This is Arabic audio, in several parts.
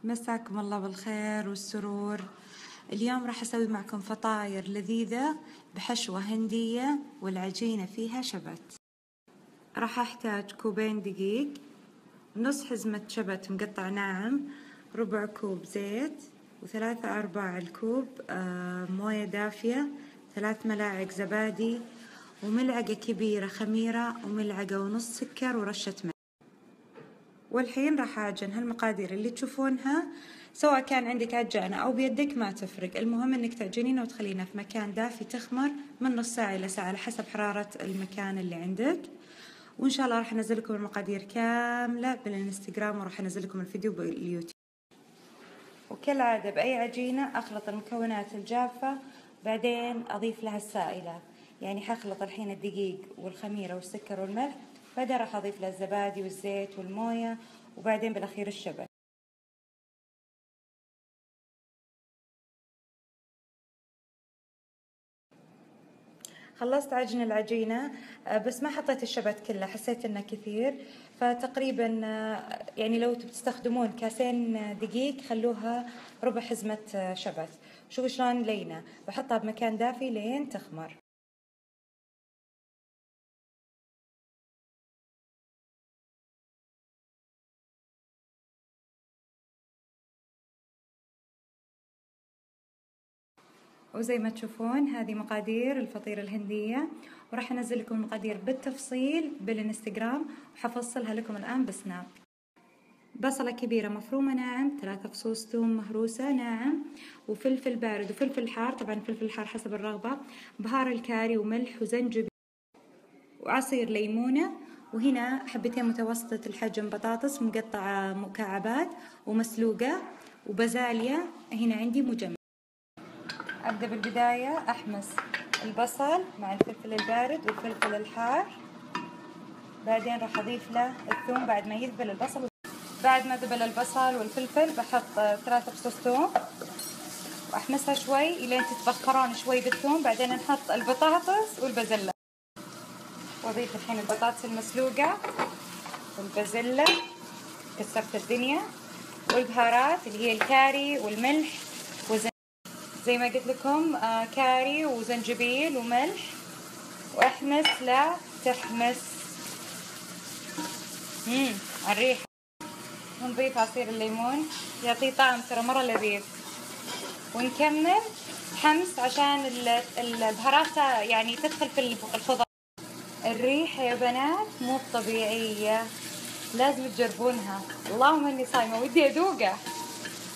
مساكم الله بالخير والسرور. اليوم راح أسوي معكم فطاير لذيذة بحشوة هندية والعجينة فيها شبت. راح أحتاج كوبين دقيق، نص حزمة شبت مقطع ناعم، ربع كوب زيت، و3/4 الكوب موية دافية، 3 ملاعق زبادي، وملعقة كبيرة خميرة، وملعقة ونص سكر، ورشة ملح. والحين راح أعجن هالمقادير اللي تشوفونها، سواء كان عندك عجانة أو بيدك ما تفرق، المهم إنك تعجنينها وتخلينها في مكان دافي تخمر من نص ساعة إلى ساعة على حسب حرارة المكان اللي عندك. وإن شاء الله راح أنزل لكم المقادير كاملة بالإنستغرام، وراح أنزل لكم الفيديو باليوتيوب. وكالعادة بأي عجينة أخلط المكونات الجافة، بعدين أضيف لها السائلة. يعني حخلط الحين الدقيق والخميرة والسكر والملح، بعدين راح أضيف لها الزبادي والزيت والموية، وبعدين بالأخير الشبت. خلصت عجن العجينة، بس ما حطيت الشبت كله، حسيت انه كثير، فتقريبا يعني لو تستخدمون كاسين دقيق خلوها ربع حزمة شبت. شوفوا شلون لينة، بحطها بمكان دافي لين تخمر. وزي ما تشوفون هذه مقادير الفطيرة الهندية، وراح انزل لكم المقادير بالتفصيل بالانستغرام، وحفصلها لكم الان بسناب. بصلة كبيرة مفرومة ناعم، 3 فصوص ثوم مهروسة ناعم، وفلفل بارد وفلفل حار، طبعا الفلفل الحار حسب الرغبة، بهار الكاري وملح وزنجبيل وعصير ليمونة. وهنا حبتين متوسطة الحجم بطاطس مقطعة مكعبات ومسلوقة، وبازاليا هنا عندي مجمد. أبدأ بالبداية أحمس البصل مع الفلفل البارد والفلفل الحار، بعدين راح أضيف له الثوم بعد ما يذبل البصل. بعد ما ذبل البصل والفلفل بحط 3 فصوص ثوم وأحمسها شوي إلين تتبخرون شوي بالثوم، بعدين نحط البطاطس والبازلة، وأضيف الحين البطاطس المسلوقة والبازلة، كسرت الدنيا، والبهارات اللي هي الكاري والملح زي ما قلت لكم، كاري وزنجبيل وملح، وأحمس لا تحمس. الريحة. ونضيف عصير الليمون يعطيه طعم ترى مرة لذيذ، ونكمل حمس عشان البهارات يعني تدخل في الخضار. الريحة يا بنات مو طبيعية، لازم تجربونها. اللهم اني صايمة ودي ادوقه.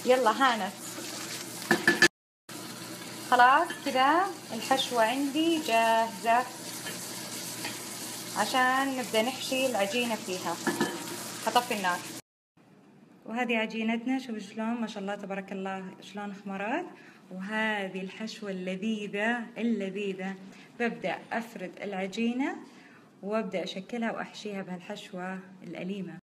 يلا هانت. خلاص كذا الحشوة عندي جاهزة عشان نبدأ نحشي العجينة فيها. هطفي النار. وهذه عجينتنا، شوفوا شلون ما شاء الله تبارك الله شلون خمرات. وهذه الحشوة اللذيذة. ببدأ أفرد العجينة وأبدأ أشكلها وأحشيها بهالحشوة الأليمة.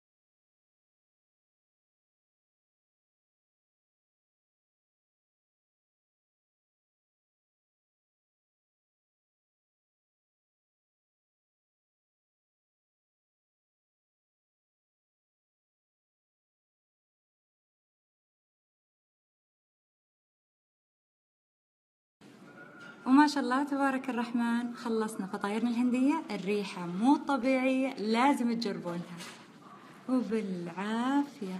وما شاء الله تبارك الرحمن خلصنا فطايرنا الهندية، الريحة مو طبيعية، لازم تجربونها. وبالعافية.